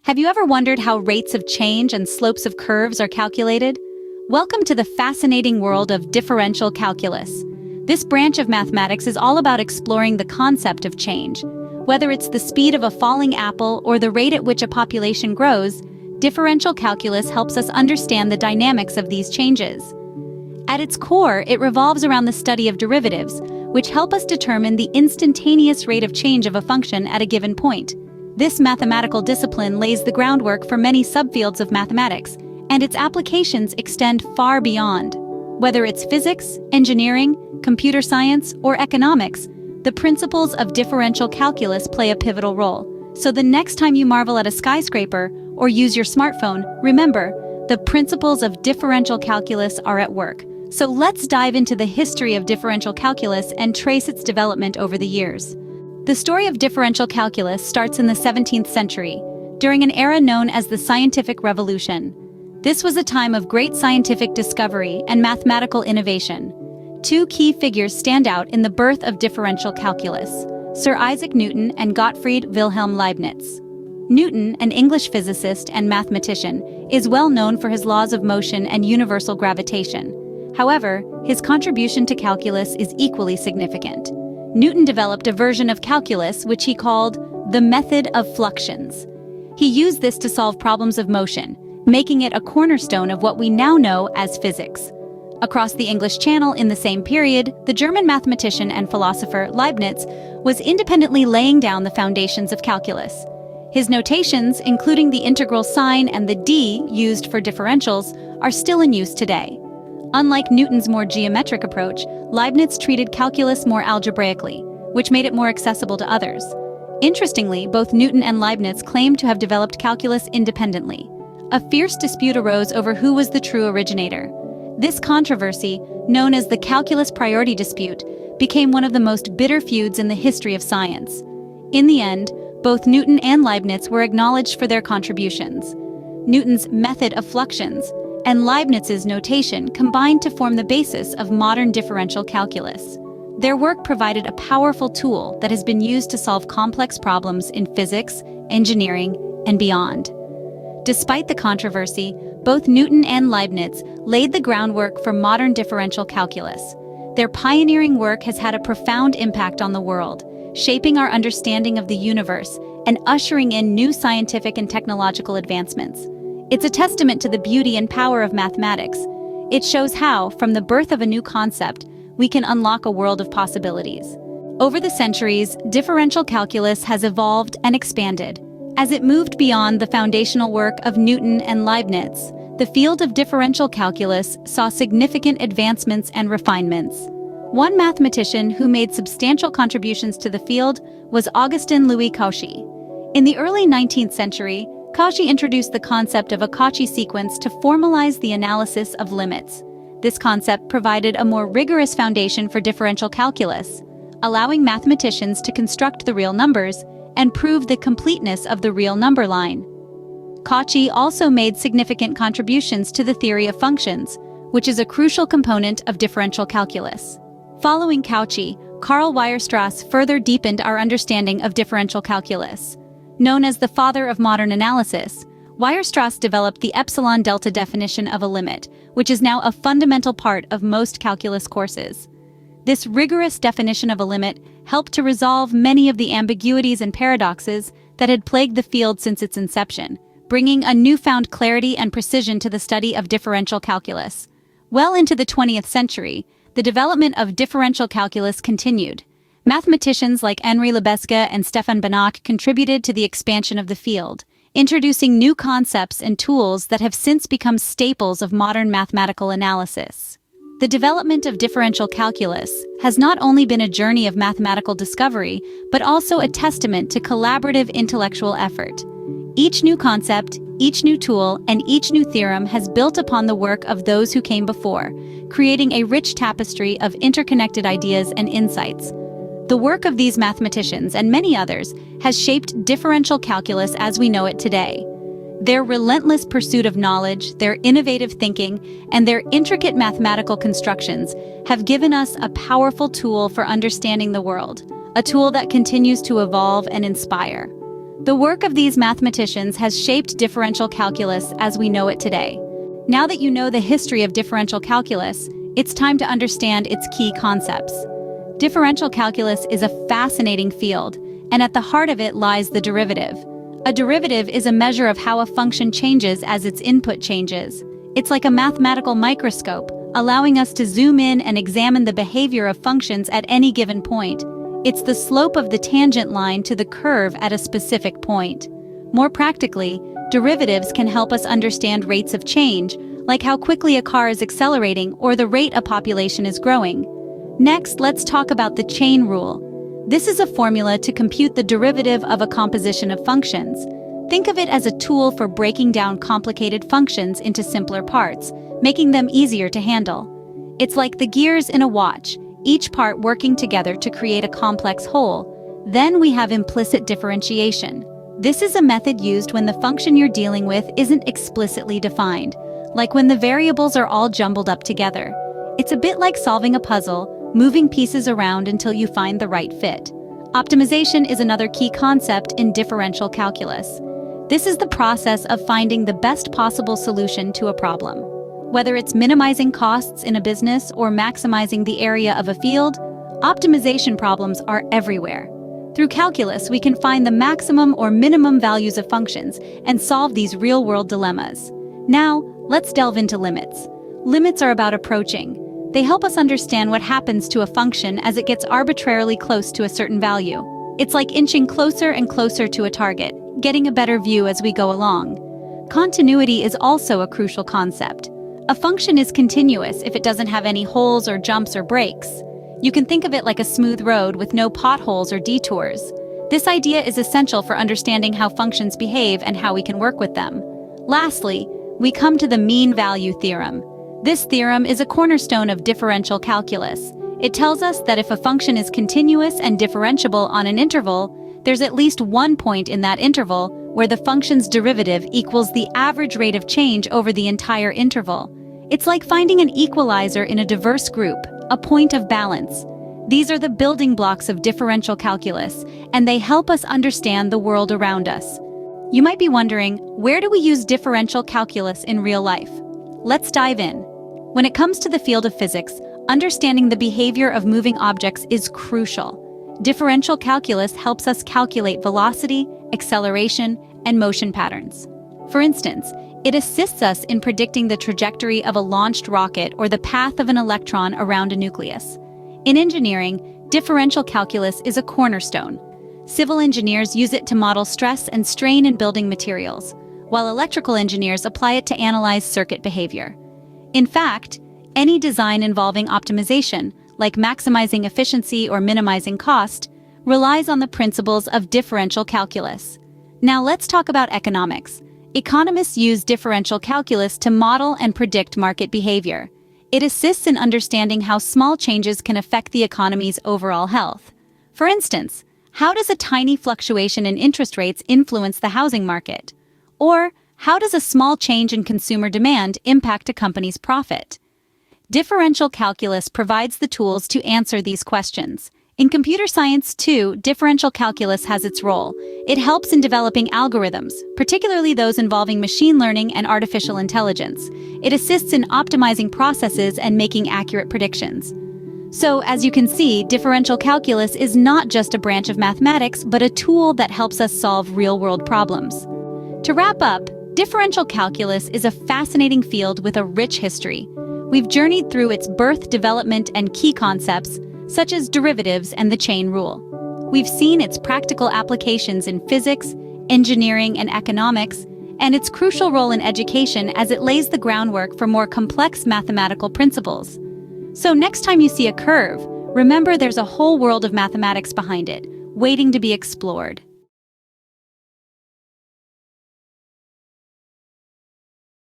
Have you ever wondered how rates of change and slopes of curves are calculated? Welcome to the fascinating world of differential calculus. This branch of mathematics is all about exploring the concept of change. Whether it's the speed of a falling apple or the rate at which a population grows, differential calculus helps us understand the dynamics of these changes. At its core, it revolves around the study of derivatives, which help us determine the instantaneous rate of change of a function at a given point. This mathematical discipline lays the groundwork for many subfields of mathematics, and its applications extend far beyond. Whether it's physics, engineering, computer science, or economics, the principles of differential calculus play a pivotal role. So the next time you marvel at a skyscraper or use your smartphone, remember, the principles of differential calculus are at work. So let's dive into the history of differential calculus and trace its development over the years. The story of differential calculus starts in the 17th century, during an era known as the Scientific Revolution. This was a time of great scientific discovery and mathematical innovation. Two key figures stand out in the birth of differential calculus: Sir Isaac Newton and Gottfried Wilhelm Leibniz. Newton, an English physicist and mathematician, is well known for his laws of motion and universal gravitation. However, his contribution to calculus is equally significant. Newton developed a version of calculus which he called the method of fluxions. He used this to solve problems of motion, making it a cornerstone of what we now know as physics. Across the English Channel in the same period, the German mathematician and philosopher Leibniz was independently laying down the foundations of calculus. His notations, including the integral sign and the d used for differentials, are still in use today. Unlike Newton's more geometric approach, Leibniz treated calculus more algebraically, which made it more accessible to others. Interestingly, both Newton and Leibniz claimed to have developed calculus independently. A fierce dispute arose over who was the true originator. This controversy, known as the calculus priority dispute, became one of the most bitter feuds in the history of science. In the end, both Newton and Leibniz were acknowledged for their contributions. Newton's method of fluxions and Leibniz's notation combined to form the basis of modern differential calculus. Their work provided a powerful tool that has been used to solve complex problems in physics, engineering, and beyond. Despite the controversy, both Newton and Leibniz laid the groundwork for modern differential calculus. Their pioneering work has had a profound impact on the world, shaping our understanding of the universe and ushering in new scientific and technological advancements. It's a testament to the beauty and power of mathematics. It shows how, from the birth of a new concept, we can unlock a world of possibilities. Over the centuries, differential calculus has evolved and expanded. As it moved beyond the foundational work of Newton and Leibniz, the field of differential calculus saw significant advancements and refinements. One mathematician who made substantial contributions to the field was Augustin Louis Cauchy. In the early 19th century, Cauchy introduced the concept of a Cauchy sequence to formalize the analysis of limits. This concept provided a more rigorous foundation for differential calculus, allowing mathematicians to construct the real numbers and prove the completeness of the real number line. Cauchy also made significant contributions to the theory of functions, which is a crucial component of differential calculus. Following Cauchy, Carl Weierstrass further deepened our understanding of differential calculus. Known as the father of modern analysis, Weierstrass developed the epsilon-delta definition of a limit, which is now a fundamental part of most calculus courses. This rigorous definition of a limit helped to resolve many of the ambiguities and paradoxes that had plagued the field since its inception, bringing a newfound clarity and precision to the study of differential calculus. Well into the 20th century, the development of differential calculus continued. Mathematicians like Henri Lebesgue and Stefan Banach contributed to the expansion of the field, introducing new concepts and tools that have since become staples of modern mathematical analysis. The development of differential calculus has not only been a journey of mathematical discovery, but also a testament to collaborative intellectual effort. Each new concept, each new tool, and each new theorem has built upon the work of those who came before, creating a rich tapestry of interconnected ideas and insights. The work of these mathematicians and many others has shaped differential calculus as we know it today. Their relentless pursuit of knowledge, their innovative thinking, and their intricate mathematical constructions have given us a powerful tool for understanding the world, a tool that continues to evolve and inspire. The work of these mathematicians has shaped differential calculus as we know it today. Now that you know the history of differential calculus, it's time to understand its key concepts. Differential calculus is a fascinating field, and at the heart of it lies the derivative. A derivative is a measure of how a function changes as its input changes. It's like a mathematical microscope, allowing us to zoom in and examine the behavior of functions at any given point. It's the slope of the tangent line to the curve at a specific point. More practically, derivatives can help us understand rates of change, like how quickly a car is accelerating or the rate a population is growing. Next, let's talk about the chain rule. This is a formula to compute the derivative of a composition of functions. Think of it as a tool for breaking down complicated functions into simpler parts, making them easier to handle. It's like the gears in a watch, each part working together to create a complex whole. Then we have implicit differentiation. This is a method used when the function you're dealing with isn't explicitly defined, like when the variables are all jumbled up together. It's a bit like solving a puzzle, moving pieces around until you find the right fit. Optimization is another key concept in differential calculus. This is the process of finding the best possible solution to a problem. Whether it's minimizing costs in a business or maximizing the area of a field, optimization problems are everywhere. Through calculus, we can find the maximum or minimum values of functions and solve these real-world dilemmas. Now, let's delve into limits. Limits are about approaching. They help us understand what happens to a function as it gets arbitrarily close to a certain value. It's like inching closer and closer to a target, getting a better view as we go along. Continuity is also a crucial concept. A function is continuous if it doesn't have any holes or jumps or breaks. You can think of it like a smooth road with no potholes or detours. This idea is essential for understanding how functions behave and how we can work with them. Lastly, we come to the mean value theorem. This theorem is a cornerstone of differential calculus. It tells us that if a function is continuous and differentiable on an interval, there's at least one point in that interval where the function's derivative equals the average rate of change over the entire interval. It's like finding an equalizer in a diverse group, a point of balance. These are the building blocks of differential calculus, and they help us understand the world around us. You might be wondering, where do we use differential calculus in real life? Let's dive in. When it comes to the field of physics, understanding the behavior of moving objects is crucial. Differential calculus helps us calculate velocity, acceleration, and motion patterns. For instance, it assists us in predicting the trajectory of a launched rocket or the path of an electron around a nucleus. In engineering, differential calculus is a cornerstone. Civil engineers use it to model stress and strain in building materials, while electrical engineers apply it to analyze circuit behavior. In fact, any design involving optimization, like maximizing efficiency or minimizing cost, relies on the principles of differential calculus. Now let's talk about economics. Economists use differential calculus to model and predict market behavior. It assists in understanding how small changes can affect the economy's overall health. For instance, how does a tiny fluctuation in interest rates influence the housing market? Or, how does a small change in consumer demand impact a company's profit? Differential calculus provides the tools to answer these questions. In computer science, too, differential calculus has its role. It helps in developing algorithms, particularly those involving machine learning and artificial intelligence. It assists in optimizing processes and making accurate predictions. So, as you can see, differential calculus is not just a branch of mathematics, but a tool that helps us solve real-world problems. To wrap up, differential calculus is a fascinating field with a rich history. We've journeyed through its birth, development, and key concepts, such as derivatives and the chain rule. We've seen its practical applications in physics, engineering, and economics, and its crucial role in education as it lays the groundwork for more complex mathematical principles. So next time you see a curve, remember there's a whole world of mathematics behind it, waiting to be explored.